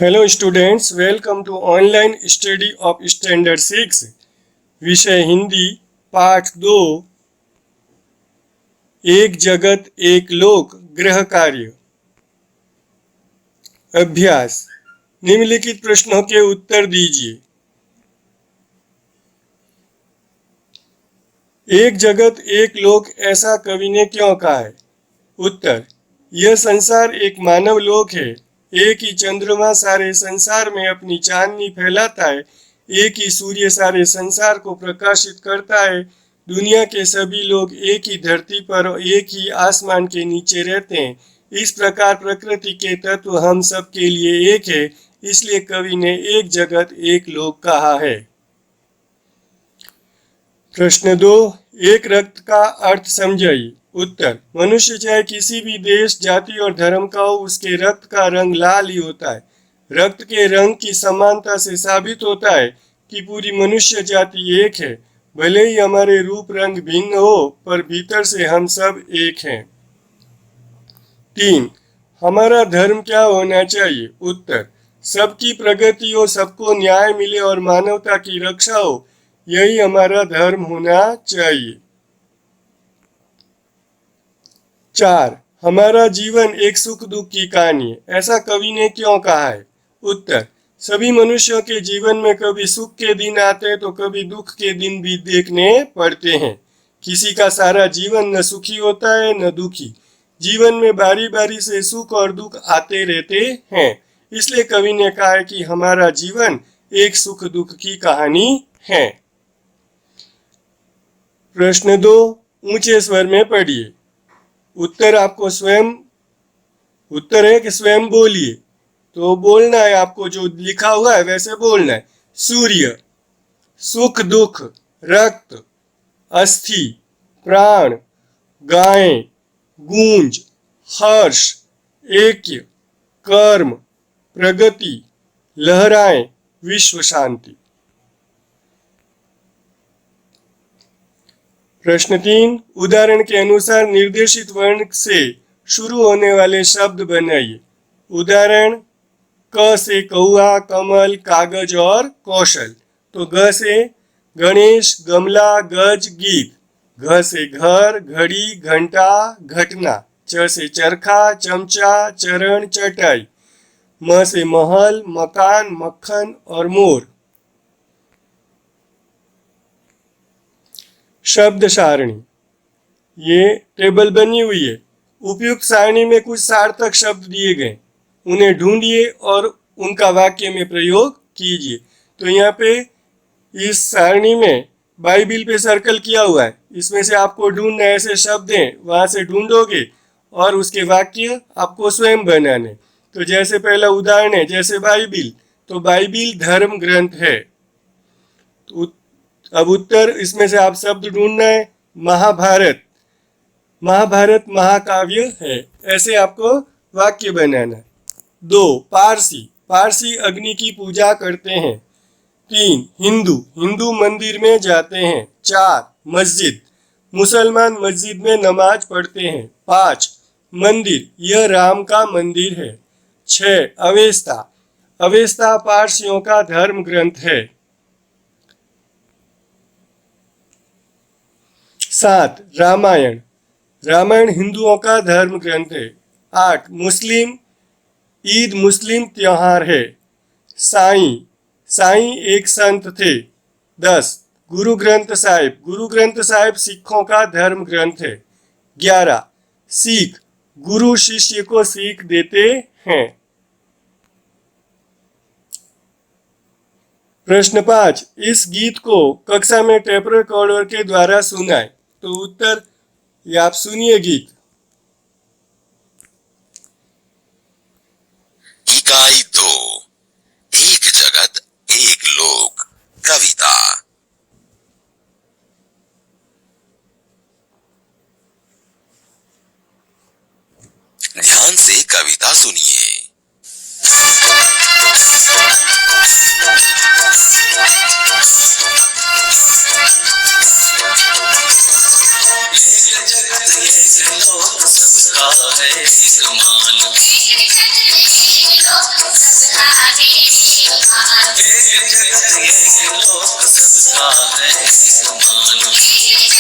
Hello students, welcome to online study of standard 6। विषय हिंदी, पाठ 2। एक जगत एक लोक गृह कार्य। अभ्यास। निम्नलिखित प्रश्नों के उत्तर दीजिए। एक जगत एक लोक ऐसा कवि ने क्यों कहा है? उत्तर। यह संसार एक मानव लोक है। एक ही चंद्रमा सारे संसार में अपनी चांदनी फैलाता है। एक ही सूर्य सारे संसार को प्रकाशित करता है। दुनिया के सभी लोग एक ही धरती पर और एक ही आसमान के नीचे रहते हैं। इस प्रकार प्रकृति के तत्व हम सब के लिए एक है। इसलिए कवि ने एक जगत एक लोक कहा है। प्रश्न 2। एक रक्त का अर्थ समझाइए। उत्तर। मनुष्य चाहे किसी भी देश, जाति और धर्म का हो, उसके रक्त का रंग लाल ही होता है। रक्त के रंग की समानता से साबित होता है कि पूरी मनुष्य जाति एक है। भले ही हमारे रूप रंग भिन्न हो, पर भीतर से हम सब एक हैं। 3। हमारा धर्म क्या होना चाहिए? उत्तर। सबकी प्रगति हो, सबको न्याय मिले और मानवता की रक्षा हो, यही हमारा धर्म होना चाहिए। 4। हमारा जीवन एक सुख दुख की कहानी है, ऐसा कवि ने क्यों कहा है? उत्तर। सभी मनुष्यों के जीवन में कभी सुख के दिन आते हैं तो कभी दुख के दिन भी देखने पड़ते हैं। किसी का सारा जीवन न सुखी होता है न दुखी। जीवन में बारी बारी से सुख और दुख आते रहते हैं। इसलिए कवि ने कहा है कि हमारा जीवन एक सुख दुख की कहानी है। प्रश्न 2। ऊंचे स्वर में पढ़िए। उत्तर आपको स्वयं उत्तर है कि स्वयं बोलिए। तो बोलना है, आपको जो लिखा हुआ है वैसे बोलना है। सूर्य, सुख दुख, रक्त, अस्थि, प्राण, गाय, गूंज, हर्ष, ऐक्य, कर्म, प्रगति, लहराएं, विश्व शांति। प्रश्न 3। उदाहरण के अनुसार निर्देशित वर्ण से शुरू होने वाले शब्द बनाइए। उदाहरण। क से कौआ, कमल, कागज और कौशल। तो ग से गणेश, गमला, गज, गीत। घ से घर, घड़ी, घंटा, घटना। च से चरखा, चमचा, चरण, चटाई। म से महल, मकान, मक्खन और मोर। शब्द सारणी। ये टेबल बनी हुई है। उपयुक्त सारणी में कुछ सार्थक शब्द दिए गए, उन्हें ढूंढिए और उनका वाक्य में प्रयोग कीजिए। तो यहाँ पे इस सारणी में बाइबिल पे सर्कल किया हुआ है। इसमें से आपको ढूंढना, ऐसे शब्द हैं वहां से ढूंढोगे और उसके वाक्य आपको स्वयं बनाने। तो जैसे पहला उदाहरण है, जैसे बाइबिल, तो बाइबिल धर्म ग्रंथ है। तो अब उत्तर, इसमें से आप शब्द ढूंढना है। महाभारत, महाभारत महाकाव्य है, ऐसे आपको वाक्य बनाना है। 2। पारसी, पारसी अग्नि की पूजा करते हैं। 3। हिंदू, हिंदू मंदिर में जाते हैं। 4। मस्जिद, मुसलमान मस्जिद में नमाज पढ़ते हैं। 5। मंदिर, यह राम का मंदिर है। 6। अवेस्ता, अवेस्ता पारसियों का धर्म ग्रंथ है। 7। रामायण, रामायण हिंदुओं का धर्म ग्रंथ है। 8। मुस्लिम, ईद मुस्लिम त्योहार है। साईं, साईं एक संत थे। 10। गुरु ग्रंथ साहिब, गुरु ग्रंथ साहिब सिखों का धर्म ग्रंथ है। 11। सीख, गुरु शिष्य को सीख देते हैं। प्रश्न 5। इस गीत को कक्षा में टेप रिकॉर्डर के द्वारा सुनाएं। तो उत्तर, ये आप सुनिए गीत। इकाई 2, एक जगत एक लोक कविता। ध्यान से कविता सुनिए। एक जगत एक लोक सब सबका है एक मान। एक जगत एक लोक सबका है एक मान। एक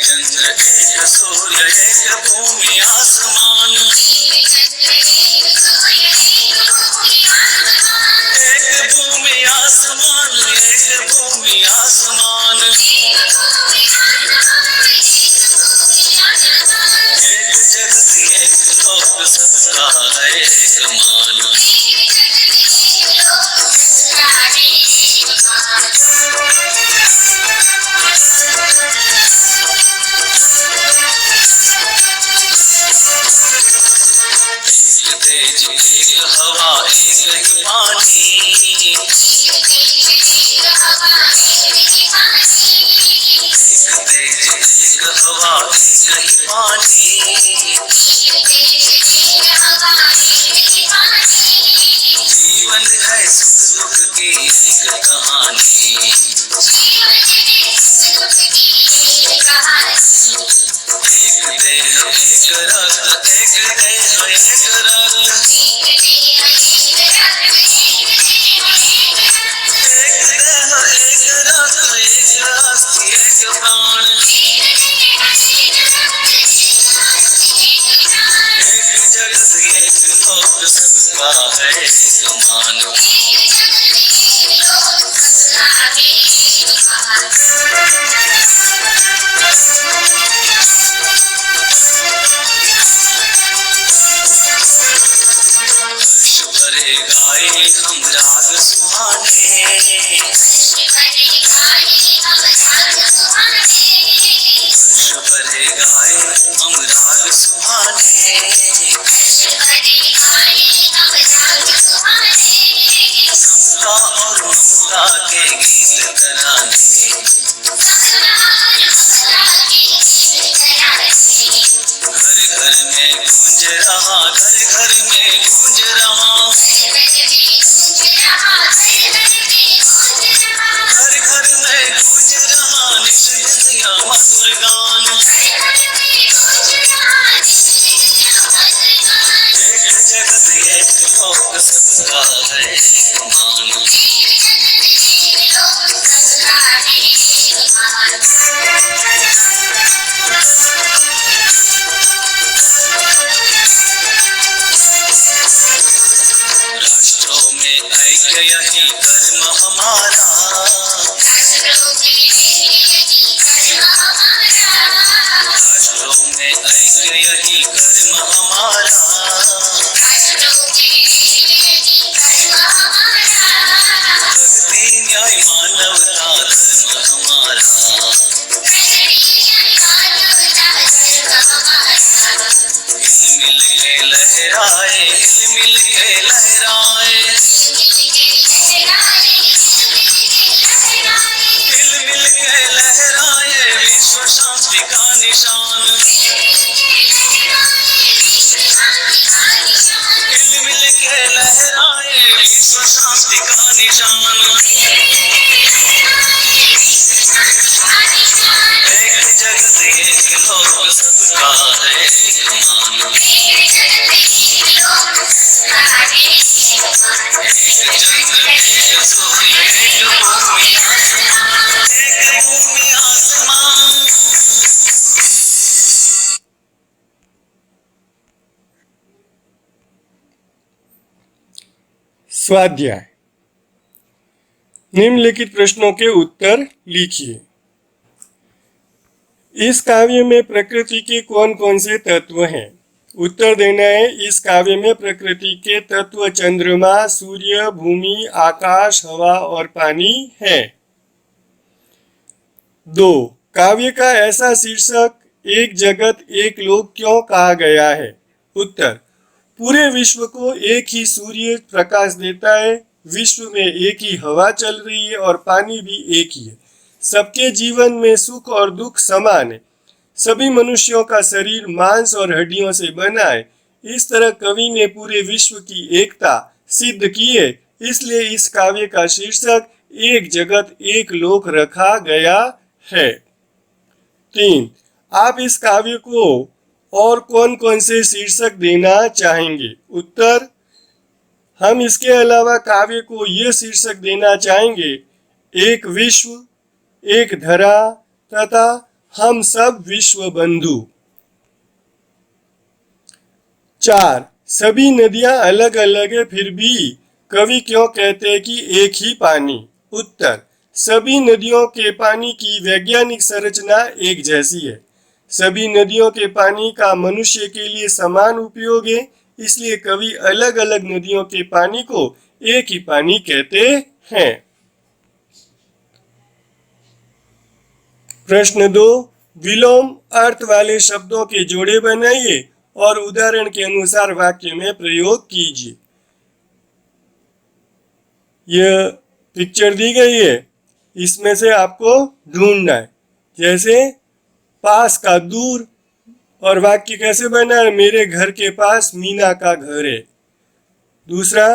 चंद्र एक सूर्य एक भूमि आसमान। एक भूमि आसमान एक भूमि आसमान। एक जगत एक लोक सबका है एक मान। एक तेज एक हवा एक ही पानी। एक तेज एक हवा एक ही पानी। जीवन है सुख दुख की एक कहानी। एक देह एक रक्त एक देह एक रक्त। एक देह एक रक्त एक अस्थि एक प्राण। एक जगत एक लोक सबका है एक मान। हर्ष भरे गाए हम राग सुहाने। हर्ष भरे गाए हम राग सुहाने। समता और ममता के गीत तराने। घर घर में गूंज रहा घर घर में गूंज रहा। घर घर में गूंज रहा नित दुनिया मधुर गान। एक जगत एक लोक सबका है एक मान। राष्ट्रों में ऐक्य यही कर्म हमारा। राष्ट्रों में ऐक्य यही कर्म हमारा। प्रगति न्याय मानवता धर्म हमारा। हिल मिल के लहराए हिल मिल के लहराए। हिल मिल के लहराए विश्व शांति का निशान। हिल मिल के लहराए विश्व शांति का निशान। एक जगत एक लोक सबका है एक मान। एक चंद्र एक सूर्य एक भूमि आसमान। एक भूमि आसमान। स्वाध्याय। निम्नलिखित प्रश्नों के उत्तर लिखिए। इस काव्य में प्रकृति के कौन कौन से तत्व हैं? उत्तर देना है। इस काव्य में प्रकृति के तत्व चंद्रमा, सूर्य, भूमि, आकाश, हवा और पानी है। 2. काव्य का ऐसा शीर्षक एक जगत एक लोक क्यों कहा गया है? उत्तर, पूरे विश्व को एक ही सूर्य प्रकाश देता है। विश्व में एक ही हवा चल रही है और पानी भी एक ही है। सबके जीवन में सुख और दुख समान है। सभी मनुष्यों का शरीर मांस और हड्डियों से बना है। इस तरह कवि ने पूरे विश्व की एकता सिद्ध की है। इसलिए इस काव्य का शीर्षक एक जगत एक लोक रखा गया है। 3. आप इस काव्य को और कौन कौन से शीर्षक देना चाहेंगे? उत्तर: हम इसके अलावा काव्य को ये शीर्षक देना चाहेंगे: एक विश्व, एक धरा तथा हम सब विश्व बंधु। 4. सभी नदियां अलग अलग है, फिर भी कवि क्यों कहते हैं कि एक ही पानी? उत्तर: सभी नदियों के पानी की वैज्ञानिक संरचना एक जैसी है। सभी नदियों के पानी का मनुष्य के लिए समान उपयोग है, इसलिए कवि अलग अलग नदियों के पानी को एक ही पानी कहते हैं। प्रश्न 2. विलोम अर्थ वाले शब्दों के जोड़े बनाइए और उदाहरण के अनुसार वाक्य में प्रयोग कीजिए। यह पिक्चर दी गई है, इसमें से आपको ढूंढना है। जैसे पास का दूर, और वाक्य कैसे बना है? मेरे घर के पास मीना का घर है। दूसरा,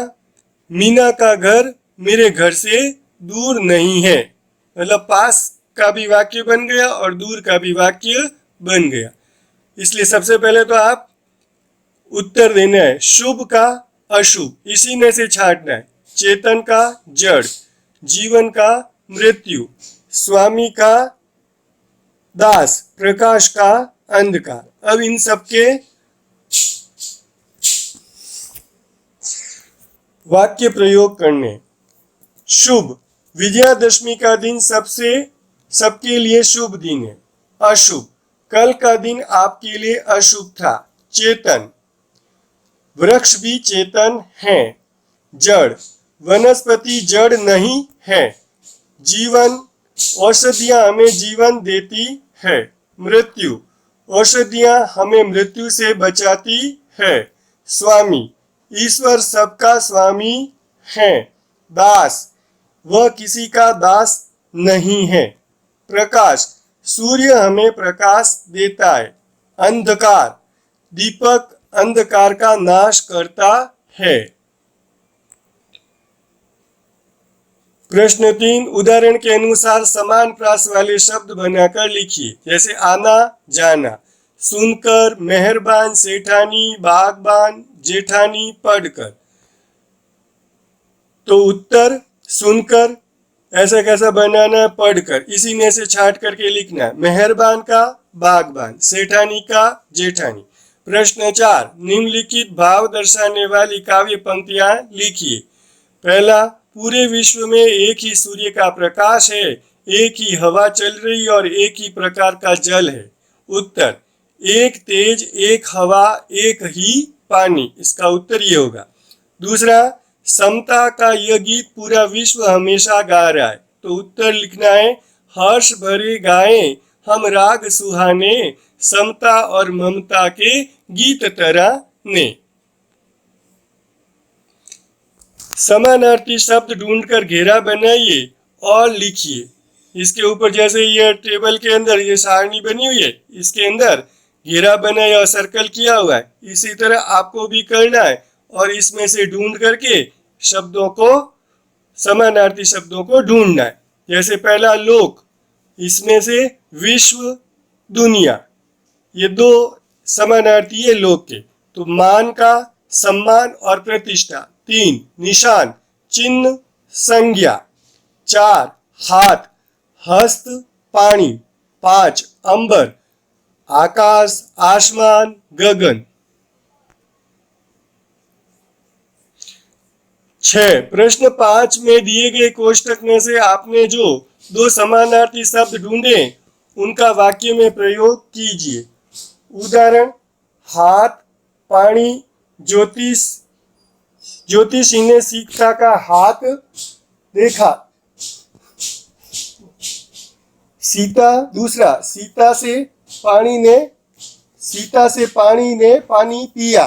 मीना का घर मेरे घर से दूर नहीं है, मतलब पास का भी वाक्य बन गया और दूर का भी वाक्य बन गया। इसलिए सबसे पहले तो आप उत्तर देना है। शुभ का अशुभ, इसी में से छांटना है। चेतन का जड़, जीवन का मृत्यु, स्वामी का दास, प्रकाश का अंधकार। अब इन सबके वाक्य प्रयोग करने। शुभ, विजयादशमी का दिन सबके लिए शुभ दिन है। अशुभ, कल का दिन आपके लिए अशुभ था। चेतन, वृक्ष भी चेतन है। जड़, वनस्पति जड़ नहीं है। जीवन, औषधियां हमें जीवन देती है। मृत्यु, औषधियां हमें मृत्यु से बचाती है। स्वामी, ईश्वर सबका स्वामी है। दास, वह किसी का दास नहीं है। प्रकाश, सूर्य हमें प्रकाश देता है। अंधकार, दीपक अंधकार का नाश करता है। प्रश्न 3. उदाहरण के अनुसार समान प्रास वाले शब्द बनाकर लिखिए। जैसे आना जाना, सुनकर, मेहरबान, सेठानी, बागबान, जेठानी, पढ़कर। तो उत्तर सुनकर, ऐसा कैसा बनाना है? पढ़कर, इसी में से छांट करके लिखना है। मेहरबान का बागबान, सेठानी का जेठानी। प्रश्न 4. निम्नलिखित भाव दर्शाने वाली काव्य पंक्तियां लिखिए। पहला, पूरे विश्व में एक ही सूर्य का प्रकाश है, एक ही हवा चल रही और एक ही प्रकार का जल है। उत्तर, एक तेज, एक हवा, एक ही पानी। इसका उत्तर ये होगा। दूसरा, समता का यह गीत पूरा विश्व हमेशा गा रहा है। तो उत्तर लिखना है, हर्ष भरे गाएं हम राग सुहाने, समता और ममता के गीत तरह ने। समानार्थी शब्द ढूंढकर घेरा बनाइए और लिखिए। इसके ऊपर जैसे ये टेबल के अंदर ये सारणी बनी हुई है, इसके अंदर घेरा बनाया और सर्कल किया हुआ है, इसी तरह आपको भी करना है और इसमें से ढूंढ करके शब्दों को, समानार्थी शब्दों को ढूंढना है। जैसे पहला लोक, इसमें से विश्व, दुनिया, ये दो समानार्थी है लोक के। तो मान का सम्मान और प्रतिष्ठा। 3. निशान, चिन्ह, संज्ञा। 4. हाथ, हस्त, पानी। 5. अंबर, आकाश, आसमान, गगन। 6. प्रश्न 5 में दिए गए कोष्टक में से आपने जो दो समानार्थी शब्द ढूंढे उनका वाक्य में प्रयोग कीजिए। उदाहरण, हाथ, पानी, ज्योतिष। ज्योतिषी ने सीता का हाथ देखा। सीता, दूसरा, सीता से पानी ने पानी पिया।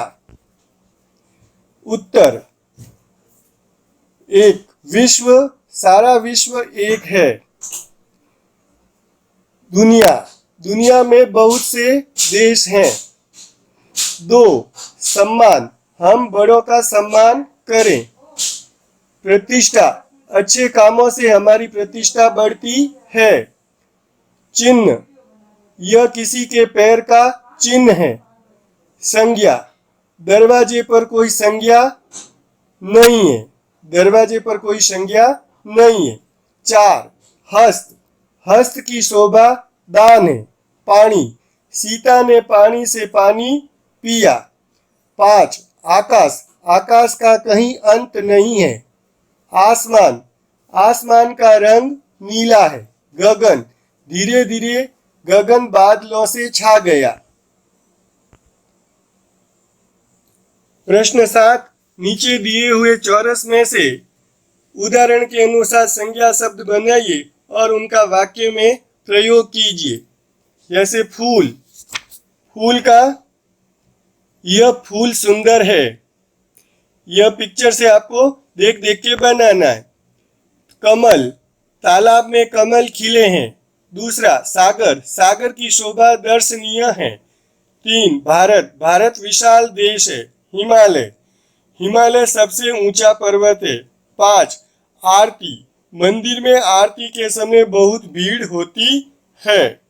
उत्तर, एक, विश्व, सारा विश्व एक है। दुनिया, दुनिया में बहुत से देश हैं। 2. सम्मान, हम बड़ों का सम्मान करें। प्रतिष्ठा, अच्छे कामों से हमारी प्रतिष्ठा बढ़ती है। चिन्ह, यह किसी के पैर का चिन्ह है। संज्ञा, दरवाजे पर कोई संज्ञा नहीं है, दरवाजे पर कोई संज्ञा नहीं है। 4. हस्त, हस्त की शोभा दान है। पानी, सीता ने पानी से पानी पिया। 5. आकाश, आकाश का कहीं अंत नहीं है। आसमान, आसमान का रंग नीला है। गगन, धीरे धीरे गगन बादलों से छा गया। प्रश्न 7. नीचे दिए हुए चौरस में से उदाहरण के अनुसार संज्ञा शब्द बनाइए और उनका वाक्य में प्रयोग कीजिए। जैसे फूल, फूल का यह फूल सुंदर है। यह पिक्चर से आपको देख देख के बनाना है। कमल, तालाब में कमल खिले हैं। दूसरा, सागर, सागर की शोभा दर्शनीय है। 3. भारत, भारत विशाल देश है। हिमालय, हिमालय सबसे ऊंचा पर्वत है। 5. आरती, मंदिर में आरती के समय बहुत भीड़ होती है।